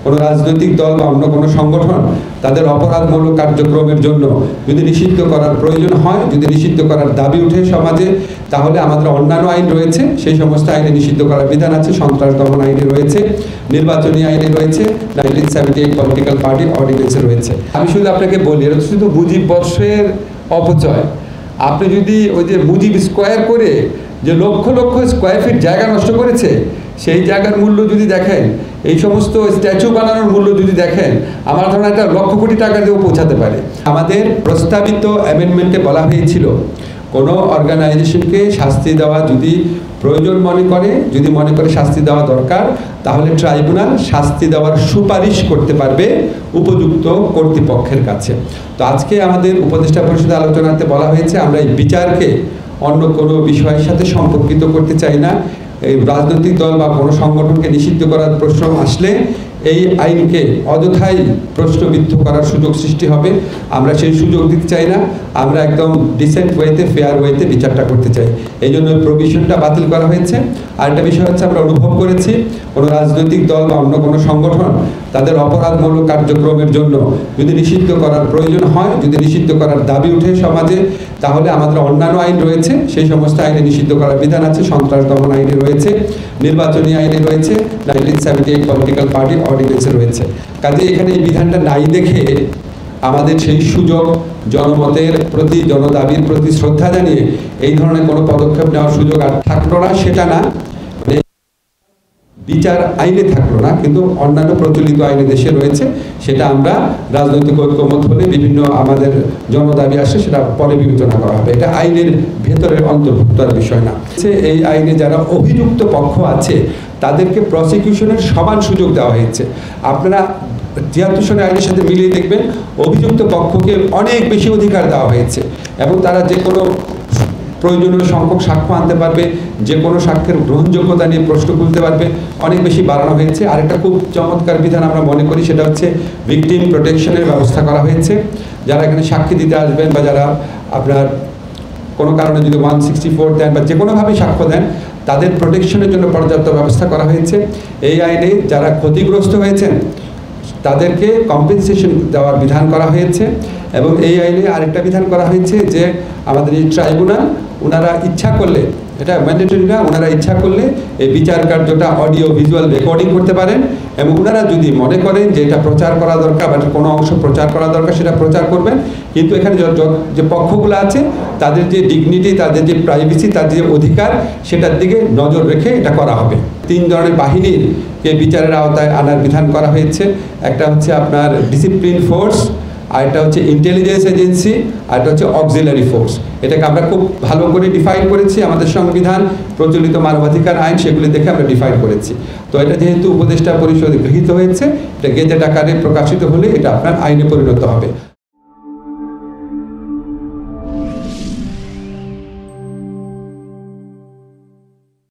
কোনো রাজনৈতিক দল বা অন্য কোনো সংগঠন তাদের অপরাধমূলক কার্যক্রমের জন্য যদি নিষিদ্ধ করার প্রয়োজন হয়, যদি নিষিদ্ধ করার দাবি উঠে সমাজে, তাহলে আমাদের অন্যান্য আইন রয়েছে, সেই সমস্ত আইনে নিষিদ্ধ করার বিধান আছে। সন্ত্রাস দমন আইনে রয়েছে, নির্বাচনী আইনে রয়েছে, 1978 পলিটিক্যাল পার্টি অর্ডিন্যান্সে রয়েছে। আমি শুধু আপনাকে বলি, এটা শুধু মুজিব বর্ষের অপচয়। আপনি যদি ওই যে মুজিব স্কোয়ার করে যে লক্ষ লক্ষ স্কোয়ার ফিট জায়গা নষ্ট করেছে, সেই জায়গার মূল্য যদি দেখেন, এই সমস্ত স্ট্যাচু বানানোর মূল্য যদি দেখেন, আমার ধারণা একটা লক্ষ কোটি টাকা দিয়েও পৌঁছাতে পারে। আমাদের প্রস্তাবিত অ্যামেন্ডমেন্টে বলা হয়েছিল কোনো অর্গানাইজেশনকে শাস্তি দেওয়া যদি প্রয়োজন মনে করে, যদি মনে করে শাস্তি দেওয়া দরকার, তাহলে ট্রাইব্যুনাল শাস্তি দেওয়ার সুপারিশ করতে পারবে উপযুক্ত কর্তৃপক্ষের কাছে। তো আজকে আমাদের উপদেষ্টা পরিষদে আলোচনাতে বলা হয়েছে আমরা এই বিচারকে অন্য কোনো বিষয়ের সাথে সম্পর্কিত করতে চাই না। এই রাজনৈতিক দল বা কোনো সংগঠনকে নিষিদ্ধ করার প্রশ্ন আসলে এই আইনকে অযথাই প্রশ্নবিদ্ধ করার সুযোগ সৃষ্টি হবে। আমরা সেই সুযোগ দিতে চাই না। আমরা একদম ডিসেন্ট ওয়েতে, ফেয়ার ওয়েতে বিচারটা করতে চাই। এই জন্য প্রভিশনটা বাতিল করা হয়েছে। আরেকটা বিষয় হচ্ছে, আমরা অনুভব করেছি কোনো রাজনৈতিক দল বা অন্য কোনো সংগঠন তাদের অপরাধমূলক কার্যক্রমের জন্য যদি নিষিদ্ধ করার প্রয়োজন হয়, যদি নিষিদ্ধ করার দাবি উঠে সমাজে, তাহলে আমাদের অন্যান্য আইন রয়েছে, সেই সমস্ত আইনে নিষিদ্ধ করার বিধান আছে। সন্ত্রাস দমন আইনে রয়েছে, নির্বাচনী আইনে রয়েছে, 1978 পলিটিক্যাল পার্টি অর্ডিন্যান্সে রয়েছে। কাজে এখানে এই বিধানটা নাই দেখে আমাদের সেই সুযোগ, জনমতের প্রতি, জনদাবির প্রতি শ্রদ্ধা জানিয়ে এই ধরনের কোনো পদক্ষেপ নেওয়ার সুযোগ আর থাকলো না, সেটা না, বিচার আইনে থাকলো না, কিন্তু অন্যান্য প্রচলিত আইনে দেশে রয়েছে। সেটা আমরা রাজনৈতিক ঐক্যমত হলে বিভিন্ন আমাদের জনদাবি আসে, সেটা পরে বিবেচনা করা হবে। এটা আইনের ভেতরের অন্তর্ভুক্ত বিষয় না। এই আইনে যারা অভিযুক্ত পক্ষ আছে তাদেরকে প্রসিকিউশনের সমান সুযোগ দেওয়া হয়েছে। আপনারা 73 সনের আইনের সাথে মিলিয়ে দেখবেন, অভিযুক্ত পক্ষকে অনেক বেশি অধিকার দেওয়া হয়েছে এবং তারা যে কোনো প্রয়োজনীয় সংখ্যক সাক্ষ্য আনতে পারবে, যে কোনো সাক্ষ্যের গ্রহণযোগ্যতা নিয়ে প্রশ্ন তুলতে পারবে, অনেক বেশি বাড়ানো হয়েছে। আরেকটা খুব চমৎকার বিধান আমরা মনে করি, সেটা হচ্ছে ভিকটিম প্রোটেকশনের ব্যবস্থা করা হয়েছে। যারা এখানে সাক্ষী দিতে আসবেন বা যারা আপনার কোনো কারণে যদি 164 দেন বা যে কোনোভাবেই সাক্ষ্য দেন, তাদের প্রোটেকশনের জন্য পর্যাপ্ত ব্যবস্থা করা হয়েছে। এই আইনে যারা ক্ষতিগ্রস্ত হয়েছেন তাদেরকে কম্পেনসেশন দেওয়ার বিধান করা হয়েছে। এবং এই আইনে আরেকটা বিধান করা হয়েছে যে আমাদের এই ট্রাইব্যুনাল ওনারা ইচ্ছা করলে, এটা ম্যান্ডেটরি না, ওনারা ইচ্ছা করলে এই বিচার কার্যটা অডিও ভিজুয়াল রেকর্ডিং করতে পারেন এবং ওনারা যদি মনে করেন যে এটা প্রচার করা দরকার বা কোনো অংশ প্রচার করা দরকার, সেটা প্রচার করবেন। কিন্তু এখানে যে পক্ষগুলো আছে তাদের যে ডিগনিটি, তাদের যে প্রাইভেসি, তাদের যে অধিকার, সেটার দিকে নজর রেখে এটা করা হবে। 3 ধরনের বাহিনীকে বিচারের আওতায় আনার বিধান করা হয়েছে। একটা হচ্ছে আপনার ডিসিপ্লিন ফোর্স, আরেকটা হচ্ছে ইন্টেলিজেন্স এজেন্সি, আরেকটা হচ্ছে অক্সিলারি ফোর্স। এটাকে আমরা খুব ভালো করে ডিফাইন করেছি, আমাদের সংবিধান, প্রচলিত মানবাধিকার আইন, সেগুলি দেখে আমরা ডিফাইন করেছি। তো এটা যেহেতু উপদেষ্টা পরিষদে গৃহীত হয়েছে, এটা গেজেট আকারে প্রকাশিত হলে এটা আপনার আইনে পরিণত হবে।